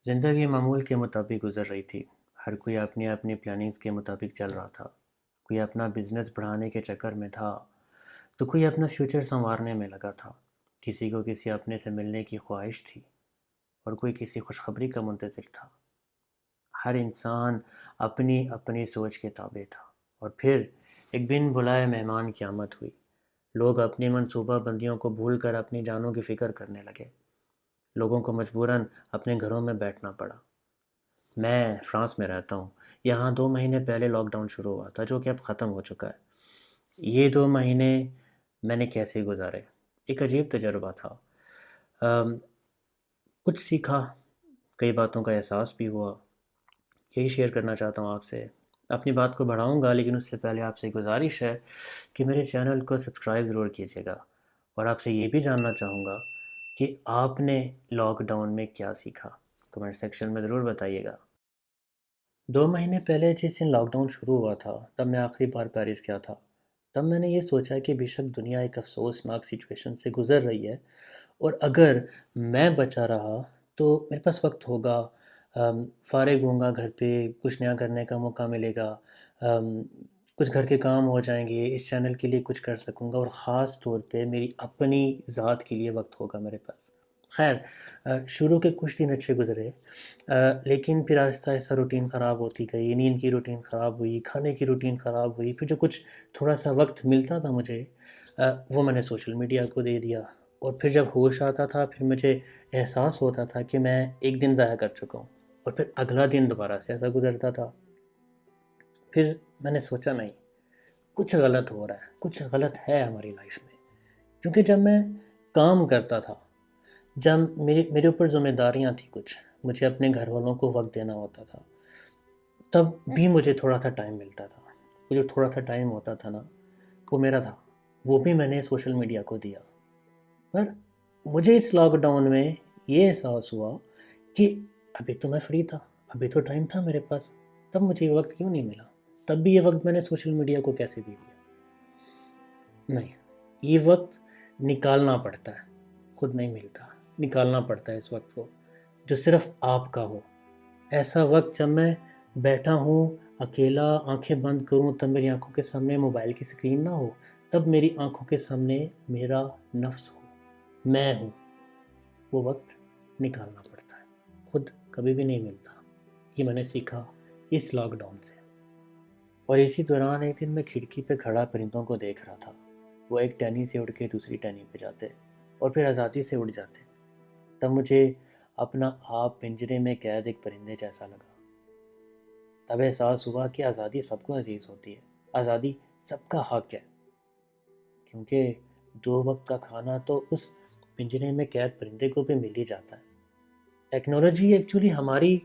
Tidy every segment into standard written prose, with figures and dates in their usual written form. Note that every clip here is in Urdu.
زندگی معمول کے مطابق گزر رہی تھی۔ ہر کوئی اپنی اپنی پلاننگز کے مطابق چل رہا تھا۔ کوئی اپنا بزنس بڑھانے کے چکر میں تھا تو کوئی اپنا فیوچر سنوارنے میں لگا تھا۔ کسی کو کسی اپنے سے ملنے کی خواہش تھی اور کوئی کسی خوشخبری کا منتظر تھا۔ ہر انسان اپنی اپنی سوچ کے تابع تھا، اور پھر ایک بن بلائے مہمان کی آمد ہوئی۔ لوگ اپنی منصوبہ بندیوں کو بھول کر اپنی جانوں کی فکر کرنے لگے۔ لوگوں کو مجبوراً اپنے گھروں میں بیٹھنا پڑا۔ میں فرانس میں رہتا ہوں۔ یہاں 2 مہینے پہلے لاک ڈاؤن شروع ہوا تھا، جو کہ اب ختم ہو چکا ہے۔ یہ 2 مہینے میں نے کیسے گزارے؟ ایک عجیب تجربہ تھا۔ کچھ سیکھا، کئی باتوں کا احساس بھی ہوا۔ یہی شیئر کرنا چاہتا ہوں آپ سے۔ اپنی بات کو بڑھاؤں گا، لیکن اس سے پہلے آپ سے گزارش ہے کہ میرے چینل کو سبسکرائب ضرور کیجیے گا، اور آپ سے یہ بھی جاننا چاہوں گا کہ آپ نے لاک ڈاؤن میں کیا سیکھا۔ کمنٹ سیکشن میں ضرور بتائیے گا۔ 2 مہینے پہلے جس دن لاک ڈاؤن شروع ہوا تھا، تب میں آخری بار پیرس گیا تھا۔ تب میں نے یہ سوچا کہ بے شک دنیا ایک افسوسناک سچویشن سے گزر رہی ہے، اور اگر میں بچا رہا تو میرے پاس وقت ہوگا، فارغ ہوں گا، گھر پہ کچھ نیا کرنے کا موقع ملے گا، کچھ گھر کے کام ہو جائیں گے، اس چینل کے لیے کچھ کر سکوں گا، اور خاص طور پہ میری اپنی ذات کے لیے وقت ہوگا میرے پاس۔ خیر، شروع کے کچھ دن اچھے گزرے، لیکن پھر آہستہ آہستہ روٹین خراب ہوتی گئی، نیند کی روٹین خراب ہوئی، کھانے کی روٹین خراب ہوئی، پھر جو کچھ تھوڑا سا وقت ملتا تھا مجھے، وہ میں نے سوشل میڈیا کو دے دیا، اور پھر جب ہوش آتا تھا، پھر مجھے احساس ہوتا تھا کہ میں ایک دن ضائع کر چکا ہوں، اور پھر اگلا دن دوبارہ سے ایسا گزرتا تھا۔ پھر میں نے سوچا نہیں، کچھ غلط ہو رہا ہے، کچھ غلط ہے ہماری لائف میں، کیونکہ جب میں کام کرتا تھا، جب میرے اوپر ذمہ داریاں تھیں، کچھ مجھے اپنے گھر والوں کو وقت دینا ہوتا تھا، تب بھی مجھے تھوڑا سا ٹائم ملتا تھا۔ وہ جو تھوڑا سا ٹائم ہوتا تھا نا، وہ میرا تھا، وہ بھی میں نے سوشل میڈیا کو دیا۔ پر مجھے اس لاک ڈاؤن میں یہ احساس ہوا کہ ابھی تو میں فری تھا، ابھی تو ٹائم تھا میرے پاس، تب مجھے یہ وقت کیوں نہیں ملا؟ تب بھی یہ وقت میں نے سوشل میڈیا کو کیسے دے دیا؟ نہیں، یہ وقت نکالنا پڑتا ہے، خود نہیں ملتا، نکالنا پڑتا ہے اس وقت کو، جو صرف آپ کا ہو۔ ایسا وقت جب میں بیٹھا ہوں اکیلا، آنکھیں بند کروں، تب میری آنکھوں کے سامنے موبائل کی اسکرین نہ ہو، تب میری آنکھوں کے سامنے میرا نفس ہو، میں ہوں۔ وہ وقت نکالنا پڑتا ہے، خود کبھی بھی نہیں ملتا۔ یہ میں نے سیکھا اس لاک ڈاؤن سے۔ اور اسی دوران ایک دن میں کھڑکی پہ کھڑا پرندوں کو دیکھ رہا تھا۔ وہ ایک ٹہنی سے اڑ کے دوسری ٹہنی پہ جاتے، اور پھر آزادی سے اڑ جاتے۔ تب مجھے اپنا آپ پنجرے میں قید ایک پرندے جیسا لگا۔ تب احساس ہوا کہ آزادی سب کو عزیز ہوتی ہے، آزادی سب کا حق ہے، کیونکہ 2 وقت کا کھانا تو اس پنجرے میں قید پرندے کو بھی مل ہی جاتا ہے۔ ٹیکنالوجی ایکچولی ہماری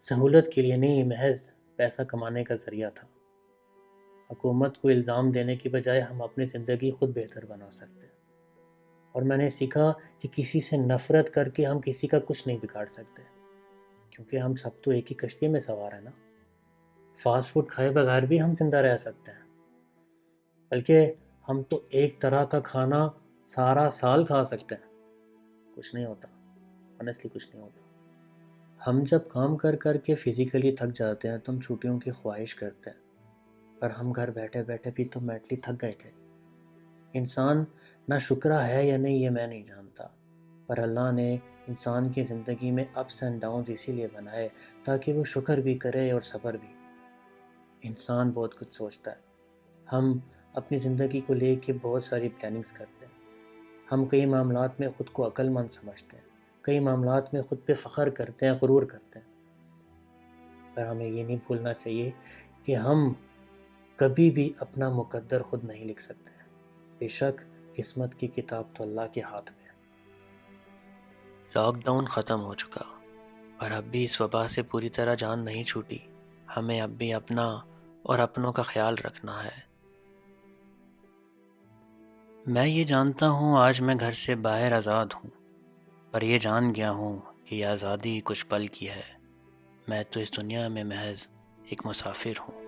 سہولت کے لیے نہیں، محض پیسہ کمانے کا ذریعہ تھا۔ حکومت کو الزام دینے کی بجائے ہم اپنی زندگی خود بہتر بنا سکتے ہیں۔ اور میں نے سیکھا کہ کسی سے نفرت کر کے ہم کسی کا کچھ نہیں بگاڑ سکتے، کیونکہ ہم سب تو ایک ہی کشتی میں سوار ہیں نا۔ فاسٹ فوڈ کھائے بغیر بھی ہم زندہ رہ سکتے ہیں، بلکہ ہم تو ایک طرح کا کھانا سارا سال کھا سکتے ہیں، کچھ نہیں ہوتا، آنیسٹلی کچھ نہیں ہوتا۔ ہم جب کام کر کر کے فزیکلی تھک جاتے ہیں تو ہم چھٹیوں کی خواہش کرتے ہیں، پر ہم گھر بیٹھے بیٹھے بھی تو مینٹلی تھک گئے تھے۔ انسان نہ شکرا ہے یا نہیں، یہ میں نہیں جانتا، پر اللہ نے انسان کی زندگی میں اپس اینڈ ڈاؤنز اسی لیے بنائے تاکہ وہ شکر بھی کرے اور صبر بھی۔ انسان بہت کچھ سوچتا ہے، ہم اپنی زندگی کو لے کے بہت ساری پلاننگز کرتے ہیں، ہم کئی معاملات میں خود کو عقل مند سمجھتے ہیں، کئی معاملات میں خود پہ فخر کرتے ہیں، غرور کرتے ہیں، پر ہمیں یہ نہیں بھولنا چاہیے کہ ہم کبھی بھی اپنا مقدر خود نہیں لکھ سکتے ہیں۔ بے شک قسمت کی کتاب تو اللہ کے ہاتھ میں ہے۔ لاک ڈاؤن ختم ہو چکا، پر اب بھی اس وبا سے پوری طرح جان نہیں چھوٹی۔ ہمیں اب بھی اپنا اور اپنوں کا خیال رکھنا ہے۔ میں یہ جانتا ہوں آج میں گھر سے باہر آزاد ہوں، پر یہ جان گیا ہوں کہ یہ آزادی کچھ پل کی ہے۔ میں تو اس دنیا میں محض ایک مسافر ہوں۔